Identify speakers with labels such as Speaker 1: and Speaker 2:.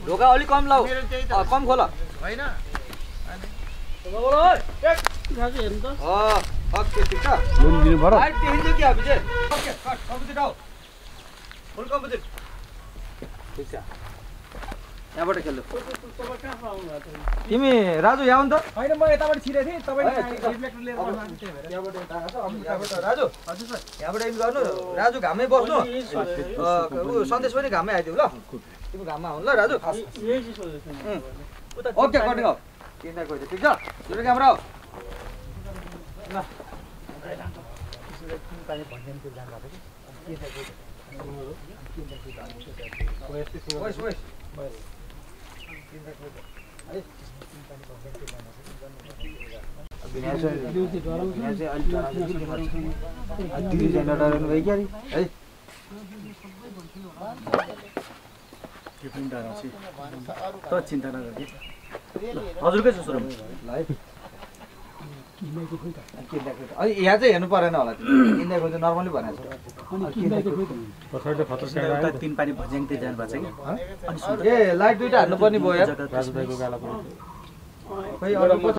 Speaker 1: ढोका अलि कम लाऊ कम खोल
Speaker 2: होइन
Speaker 3: राजु हेर्नु त
Speaker 1: ओके ठिक छ
Speaker 4: लोन दिनु पर्यो
Speaker 1: लाइट देखिन्छ कि अभी चाहिँ ओके कट कम्प्लिट आऊ फुल कम्प्लिट ठिक छ यहाँबाट खेल्नु तिमी राजु यहाँ आउनु त
Speaker 2: होइन म यताबाट छिरे थिएँ तपाईले रिफ्लेक्टर लिएर गर्नु त्यही भएर
Speaker 1: यहाँबाट यता आएको छ अनि यहाँबाट राजु हजुर सर यहाँबाट इन गर्नु राजु घाममै बस्नु उ सन्देश पनि घाममै आइदिउ ल तिमी घाममा आउनु ल राजु ओके कटिङ आऊ किन गयो ठिक छ जुन क्यामेरा आऊ ल
Speaker 2: चिन्ता नगर हजुरकै छ सुरु
Speaker 1: यहाँ चाहिँ हेर्नु परेन होला किन्दाको चाहिँ नर्मली भनेको
Speaker 2: छ 3 पानी भज्याङते जानु भएको छ कि
Speaker 1: ए लाइट दुईटा हाल्नु पर्ने भयो यार
Speaker 4: राजुभाइको गाला पनि
Speaker 1: खै अरू